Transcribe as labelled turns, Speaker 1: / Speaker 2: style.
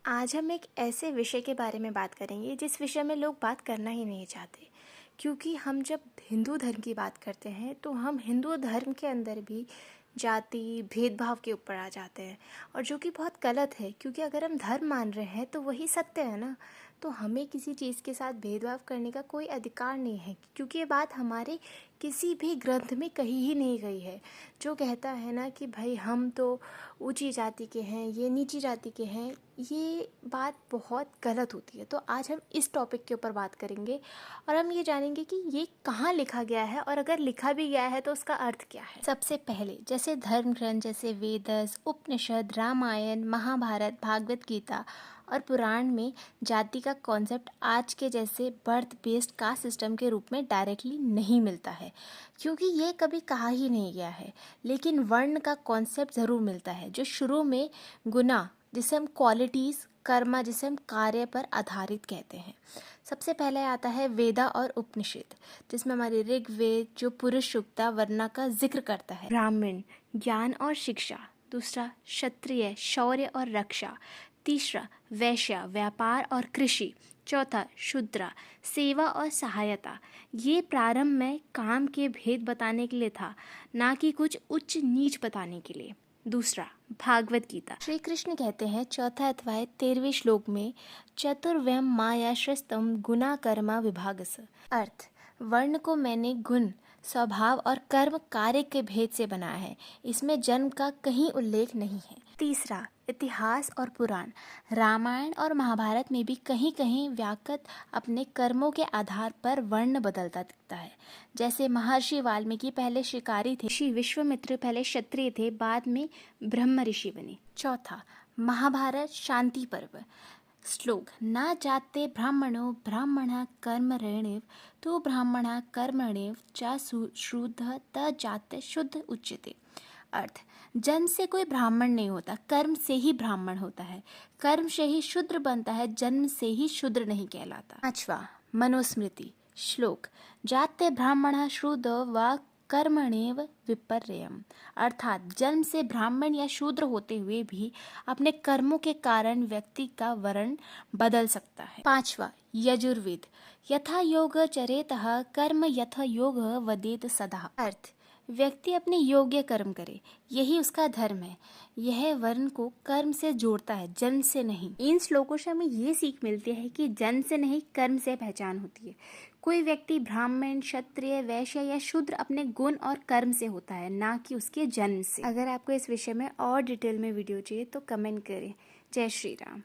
Speaker 1: आज हम एक ऐसे विषय के बारे में बात करेंगे जिस विषय में लोग बात करना ही नहीं चाहते, क्योंकि हम जब हिंदू धर्म की बात करते हैं तो हम हिंदू धर्म के अंदर भी जाति भेदभाव के ऊपर आ जाते हैं, और जो कि बहुत गलत है। क्योंकि अगर हम धर्म मान रहे हैं तो वही सत्य है ना। तो हमें किसी चीज़ के साथ भेदभाव करने का कोई अधिकार नहीं है, क्योंकि ये बात हमारे किसी भी ग्रंथ में कही ही नहीं गई है। जो कहता है ना कि भाई हम तो ऊंची जाति के हैं, ये नीची जाति के हैं, ये बात बहुत गलत होती है। तो आज हम इस टॉपिक के ऊपर बात करेंगे और हम ये जानेंगे कि ये कहाँ लिखा गया है, और अगर लिखा भी गया है तो उसका अर्थ क्या है। सबसे पहले जैसे धर्म ग्रंथ जैसे वेदस, उपनिषद, रामायण, महाभारत, भागवत गीता और पुराण में जाति का कॉन्सेप्ट आज के जैसे बर्थ बेस्ड कास्ट सिस्टम के रूप में डायरेक्टली नहीं मिलता है, क्योंकि ये कभी कहा ही नहीं गया है। लेकिन वर्ण का कॉन्सेप्ट ज़रूर मिलता है, जो शुरू में गुना जिसे हम क्वालिटीज़, कर्मा जिसे हम कार्य पर आधारित कहते हैं। सबसे पहले आता है वेदा और उपनिषद, जिसमें हमारी ऋग्वेद जो पुरुष युक्ता वर्णा का जिक्र करता है। ब्राह्मण ज्ञान और शिक्षा, दूसरा क्षत्रिय शौर्य और रक्षा, तीसरा वैश्य व्यापार और कृषि, चौथा शूद्रा सेवा और सहायता। ये प्रारंभ में काम के भेद बताने के लिए था, ना कि कुछ उच्च नीच बताने के लिए। दूसरा भागवत गीता, श्री कृष्ण कहते हैं चौथा अध्याय 13वें श्लोक में, चतुर्व्यम माया श्रस्तम गुना कर्मा विभागस। अर्थ, वर्ण को मैंने गुण, स्वभाव और कर्म कार्य के भेद से बनाया है, इसमें जन्म का कहीं उल्लेख नहीं है। तीसरा इतिहास और पुराण, रामायण और महाभारत में भी कहीं कहीं व्याकत अपने कर्मों के आधार पर वर्ण बदलता दिखता है। जैसे महर्षि वाल्मीकि पहले शिकारी थे, ऋषि विश्वामित्र पहले क्षत्रिय थे, बाद में ब्रह्म ऋषि बने। चौथा महाभारत शांति पर्व, श्लोक, न जाते ब्राह्मणो ब्राह्मण कर्मण्येव तो ब्राह्मण कर्मण्येव च शुद्ध त जाते शुद्ध उच्यते। अर्थ, जन्म से कोई ब्राह्मण नहीं होता, कर्म से ही ब्राह्मण होता है, कर्म से ही शूद्र बनता है, जन्म से ही शूद्र नहीं कहलाता। पांचवा मनुस्मृति, श्लोक, जाते ब्राह्मण शूद्र व कर्मण्येव विपर्ययम्। अर्थात जन्म से ब्राह्मण या शूद्र होते हुए भी अपने कर्मों के कारण व्यक्ति का वर्ण बदल सकता है। पांचवा यजुर्वेद, यथा योग चरेतः कर्म यथा योग वदेत सदा। अर्थ, व्यक्ति अपने योग्य कर्म करे, यही उसका धर्म है। यह वर्ण को कर्म से जोड़ता है, जन्म से नहीं। इन श्लोकों से हमें ये सीख मिलती है कि जन्म से नहीं कर्म से पहचान होती है। कोई व्यक्ति ब्राह्मण, क्षत्रिय, वैश्य या शूद्र अपने गुण और कर्म से होता है, ना कि उसके जन्म से। अगर आपको इस विषय में और डिटेल में वीडियो चाहिए तो कमेंट करें। जय श्री राम।